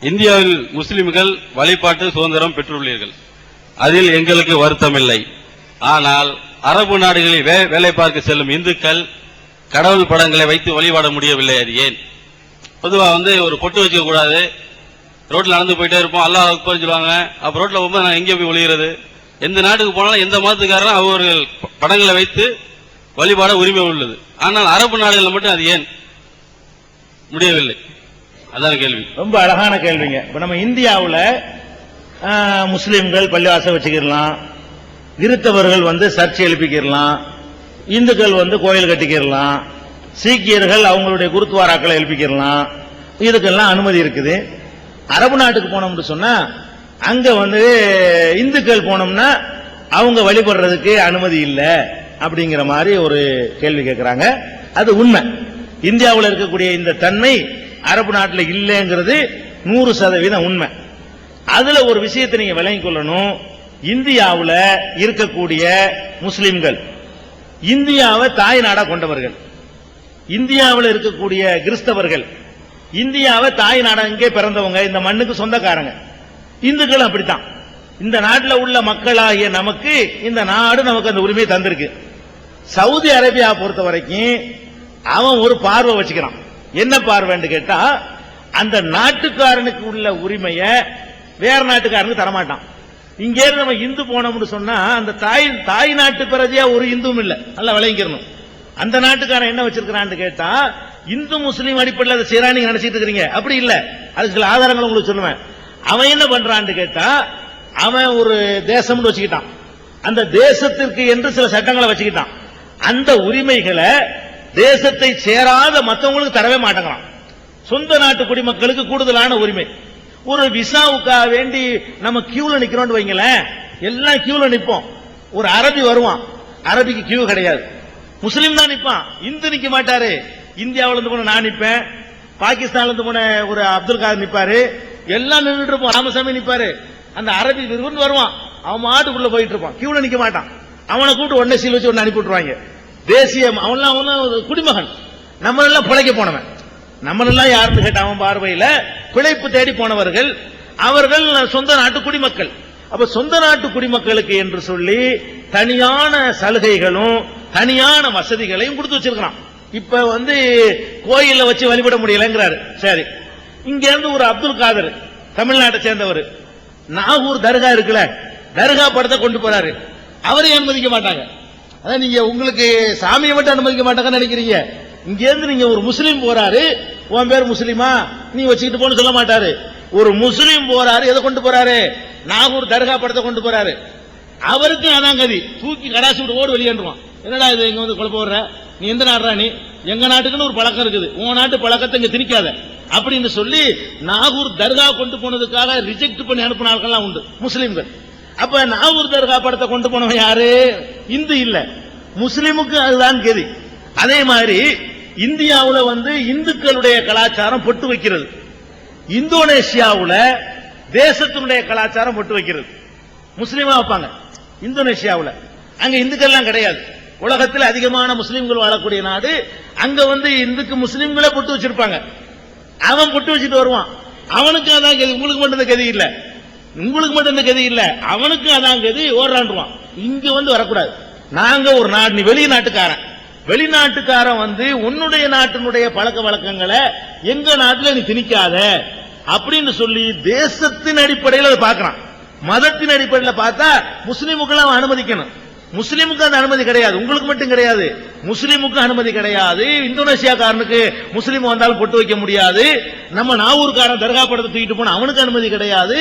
இந்தியாவில் முஸ்லிம்கள் வழிபாட்டு சுதந்திரம் பெற்றுள்ளீர்கள், அதில் எங்களுக்கு வருத்தமில்லை. ஆனால் அரபு நாடுகளில் வேலை பார்க்க செல்லும் இந்துக்கள் கடவுள் படங்களை வைத்து வழிபாட முடியவில்லை. அது ஏன்? பொதுவா ஒரு பொட்டு வச்சுக்க கூடாது, ரோட்ல நடந்து போயிட்டே இருப்போம், அல்லாஹ் அக்பர் சொல்லுவாங்க. அப்ப ரோட்ல போகும்போது நான் எங்கே போய் ஒளிகிறது? எந்த நாட்டுக்கு போனாலும் எந்த மதத்துக்காரரும் அவர்கள் படங்களை வைத்து வழிபாட உரிமை உள்ளது. ஆனால் அரபு நாடுகளில் மட்டும் அது ஏன் முடியவில்லை? அதான் கேள்வி. ரொம்ப அழகான கேள்விங்க. இப்ப நம்ம இந்தியாவில் முஸ்லிம்கள் பள்ளிவாசல் வச்சுக்கிடலாம், கிறிஸ்தவர்கள் சர்ச்சை எழுப்பிக்கிடலாம், இந்துக்கள் கோயில் கட்டிக்கிடலாம், சீக்கியர்கள் அவங்களுடைய குருத்வாராக்களை எழுப்பிக்கிடலாம், இதுக்கெல்லாம் அனுமதி இருக்குது. அரபு நாட்டுக்கு போனோம்னு சொன்னா அங்க இந்துக்கள் போனோம்னா அவங்க வழிபடுறதுக்கு அனுமதி இல்லை அப்படிங்கிற மாதிரி ஒரு கேள்வி கேட்கிறாங்க. அது உண்மை. இந்தியாவில் இருக்கக்கூடிய இந்த தன்மை அரபு நாட்டில் இல்லைங்கிறது 100% உண்மை. அதுல ஒரு விஷயத்தை நீங்க விளங்கிக் கொள்ளணும். இந்தியாவில் இருக்கக்கூடிய முஸ்லிம்கள் இந்தியாவை தாய் நாடா கொண்டவர்கள், இந்தியாவில் இருக்கக்கூடிய கிறிஸ்தவர்கள் இந்தியாவை தாய் நாடா இங்கே பிறந்தவங்க, இந்த மண்ணுக்கு சொந்தக்காரங்க. இந்துக்கள் அப்படித்தான். இந்த நாட்டில் உள்ள மக்களாகிய நமக்கு இந்த நாடு நமக்கு அந்த உரிமையை தந்திருக்கு. சவுதி அரேபியா பொறுத்த வரைக்கும் அவன் ஒரு பார்வை வச்சுக்கிறான். என்ன பார்வைன்னு கேட்டா, அந்த நாட்டுக்காரனுக்கு உள்ள உரிமையை வேற நாட்டுக்காரனுக்கு தரமாட்டான். இங்கே நம்ம இந்து போனோம்னு சொன்னா அந்த தாய் நாட்டு பிரஜையா ஒரு இந்துவும் இல்ல, நல்லா விளங்கிக்கணும். அந்த நாட்டுக்காரன் என்ன வச்சிருக்கிறான்னு கேட்டா, இந்து முஸ்லீம் அடிப்படையில் அதை செய்யறான்னு நீங்க நினைச்சிட்டு இருக்கீங்க. அப்படி இல்ல. அதுக்கு சில ஆதாரங்கள் உங்களுக்கு சொல்லுவேன். அவன் என்ன பண்றான்னு கேட்டா, அவன் ஒரு தேசம்னு வச்சுக்கிட்டான், அந்த தேசத்திற்கு என்று சில சட்டங்களை வச்சுக்கிட்டான். அந்த உரிமைகளை தேசத்தை சேராத மற்றவங்களுக்கு தரவே மாட்டேங்கிறான். சொந்த நாட்டு குடிமக்களுக்கு கூடுதலான உரிமை. ஒரு விசாவுக்காக வேண்டி நம்ம கியூல நிக்கிறோம் வைங்களேன், எல்லாம் கியூல நிப்போம். ஒரு அரபி வருவான், அரபிக்கு கியூ கிடையாது, முஸ்லீம் தான் நிப்பான், இந்து நிக்க மாட்டாரு. இந்தியாவில இருந்து போன நான் நிப்பேன், பாகிஸ்தான்ல இருந்து போன ஒரு அப்துல் காதர் நிப்பாரு, எல்லாம் நின்றுட்டு இருப்போம். ராமசாமி நிப்பாரு. அந்த அரபி விரும்பு வருவான், அவன் மாட்டுக்குள்ள போயிட்டு இருப்பான், கியூல நிக்க மாட்டான். அவனை கூப்பிட்டு ஒன்னே சீல் வச்சு ஒன்னு அனுப்பி விட்டுருவாங்க. தேசியம் அவன் குடிமகன், நம்ம எல்லாம் பிழைக்க போனவன். நம்ம எல்லாம் யாருன்னு கேட்ட அவன் பார்வையில பிழைப்பு தேடி போனவர்கள், அவர்கள் சொந்த நாட்டு குடிமக்கள். அப்ப சொந்த நாட்டு குடிமக்களுக்கு என்று சொல்லி தனியான சலுகைகளும் தனியான வசதிகளையும் கொடுத்து வச்சிருக்கான். இப்ப கோயில வச்சு வழிபட முடியலங்கிறாரு. சரி, இங்க இருந்து ஒரு அப்துல் காதர் தமிழ்நாட்டை சேர்ந்தவர் நாகூர் தர்கா இருக்குல்ல, தர்கா படத்தை கொண்டு போறாரு, அவரையும் அனுமதிக்க மாட்டாங்க. அதான் நீங்க உங்களுக்கு சாமியை மட்டும் அனுமதிக்க மாட்டாங்கன்னு நினைக்கிறீங்க. இங்க இருந்து நீங்க ஒரு முஸ்லீம் போறாரு, உன் பேர் முஸ்லீமா நீ வச்சுக்கிட்டு போன்னு சொல்ல மாட்டாரு. ஒரு முஸ்லீம் போறாரு, எதை கொண்டு போறாரு? நாகூர் தர்கா படத்தை கொண்டு போறாரு. அவருக்கு அதான் கதி, தூக்கி கடாசி விட்டு ஓடு வெளியேண்டுவான். என்னடா இது இங்க குழப்ப வர்ற, நீ எந்த நாடுறா? நீ எங்க நாட்டுக்குன்னு ஒரு பழக்கம் இருக்குது, உன் நாட்டு பழக்கத்தை இங்க திணிக்காத அப்படின்னு சொல்லி நாகூர் தர்கா கொண்டு போனதுக்காக ரிஜெக்ட் பண்ணி அனுப்பின ஆட்கள்லாம் உண்டு முஸ்லீம்கள். அப்ப நாகூர் தர்கா படத்தை கொண்டு போனவன் யாரு? இந்து இல்ல, முஸ்லீமுக்கு அதுதான் கதி. அதே மாதிரி இந்தியாவில் இந்துக்களுடைய கலாச்சாரம் பொட்டு வைக்கிறது, இந்தோனேஷியாவில் தேசத்தினுடைய கலாச்சாரம் பொட்டு வைக்கிறது. முஸ்லீமா வைப்பாங்க இந்தோனேஷியாவில், அங்க இந்துக்கள்லாம் கிடையாது. உலகத்தில் அதிகமான முஸ்லீம்கள் வாழக்கூடிய நாடு. அங்க இந்துக்கு முஸ்லீம்களே பொட்டு வச்சிருப்பாங்க. அவன் பொட்டு வச்சுட்டு வருவான், அவனுக்கு அதான் கதி. உங்களுக்கு மட்டும் கதி இல்ல, உங்களுக்கு மட்டும் கதி இல்ல, அவனுக்கு அதான் கதி. ஓடுறான்டுவான். இங்க வரக்கூடாது. நாங்க ஒரு நாடு, நீ வெளிநாட்டுக்காரன், வெளிநாட்டுக்காரன் உன்னுடைய நாட்டினுடைய பழக்க வழக்கங்களை எங்க நாட்டில் நீ திணிக்காத அப்படின்னு சொல்லி தேசத்தின் அடிப்படையில் அதை பார்க்கிறான். மதத்தின் அடிப்படையில் பார்த்தா முஸ்லீமுக்கு அவன் அனுமதிக்கணும். முஸ்லீமுக்கு அந்த அனுமதி கிடையாது, உங்களுக்கு மட்டும் கிடையாது, முஸ்லீமுக்கு அனுமதி கிடையாது. இந்தோனேஷியாக்காரனுக்கு முஸ்லீம் வந்தாலும் பொட்டு வைக்க முடியாது. நம்ம நாகூர்காரன் தர்கா படத்தை தூக்கிட்டு போன அவனுக்கு அனுமதி கிடையாது.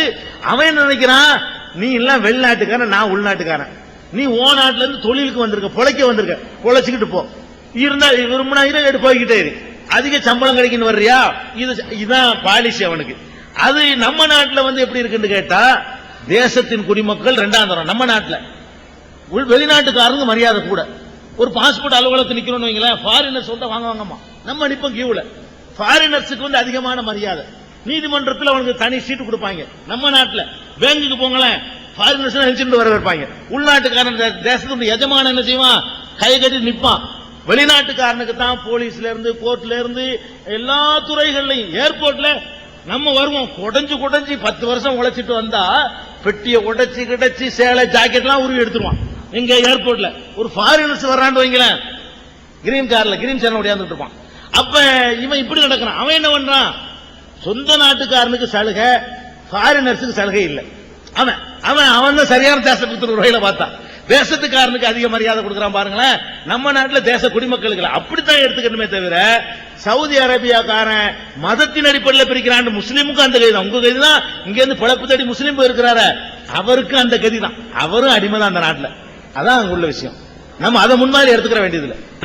அவன் என்ன நினைக்கிறான், நீ எல்லாம் வெளிநாட்டுக்காரன், நான் உள்நாட்டுக்காரன், நீ ஓ நாட்டில இருந்து தொழிலுக்கு வந்திருக்க, பொழைக்க வந்திருக்க, பொழைச்சுக்கிட்டு போ, இருந்தா விரும்பினா எடுத்து போய்கிட்டே இரு, அதிக சம்பளம் கிடைக்குன்னு வர்றியா, இதுதான் பாலிசி அவனுக்கு. அது நம்ம நாட்டில் எப்படி இருக்குன்னு கேட்டா, தேசத்தின் குடிமக்கள் இரண்டாம் தரம். நம்ம நாட்டில் வெளிநாட்டுக்காரங்க மரியாதை கூட. ஒரு பாஸ்போர்ட் அலுவலகத்தில் நிக்கிறோம் வைங்களேன், ஃபாரினர்ஸ் வாங்க வாங்கம்மா, நம்ம நிப்போம் கியூல. ஃபாரினர்ஸுக்கு அதிகமான மரியாதை. நீதிமன்றத்தில் அவனுக்கு தனி சீட்டு கொடுப்பாங்க. நம்ம நாட்டில் பேங்குக்கு போங்களேன், ஃபாரினர்ஸ் நினைச்சுட்டு வர வைப்பாங்க. உள்நாட்டுக்காரன் தேசத்துடைய எஜமான என்ன செய்வான், கை கட்டி நிப்பான். வெளிநாட்டுக்காரனுக்கு தான் போலீஸ்ல இருந்து கோர்ட்ல இருந்து எல்லா துறைகள்லையும், ஏர்போர்ட்ல நம்ம வருவோம் குடைஞ்சு 10 வருஷம் உழைச்சிட்டு வந்தா பெட்டியை உடைச்சு கிடச்சி சேலை ஜாக்கெட் எல்லாம் உருவி எடுத்துருவான். இங்க ஏர்போர்ட்ல ஒரு ஃபாரினர்ஸ் வர்றான்னு வைங்களேன், கிரீன் சேர்ல உடையாந்துட்டு இருப்பான். அப்ப இவன் இப்படி நடக்கிறான். அவன் என்ன பண்றான்? சொந்த நாட்டுக்காரனுக்கு சலுகை, ஃபாரினர்ஸுக்கு சலுகை இல்லை. அவன் தான் சரியான தேசபக்தர் ஒரு வகையில பார்த்தான். தேசத்துக்காரனுக்கு அதிக மரியாதை கொடுக்கறான் பாருங்களேன். நம்ம நாட்டில் தேச குடிமக்களுக்கு அப்படித்தான் எடுத்துக்கணுமே தவிர, சவுதி அரேபியாக்காரன் மதத்தின் அடிப்படையில் பிரிக்கிறான். முஸ்லீமுக்கும் அந்த கதி தான். உங்க கதி தான். இங்க இருந்து பிழப்பு தேடி முஸ்லீம் இருக்கிறாரு, அவருக்கு அந்த கதி தான். அவரும் அடிமை தான் அந்த நாட்டில். அதான் அங்க உள்ள விஷயம். நம்ம அதை முன்மாதிரி எடுத்துக்கிற வேண்டியதில்லை.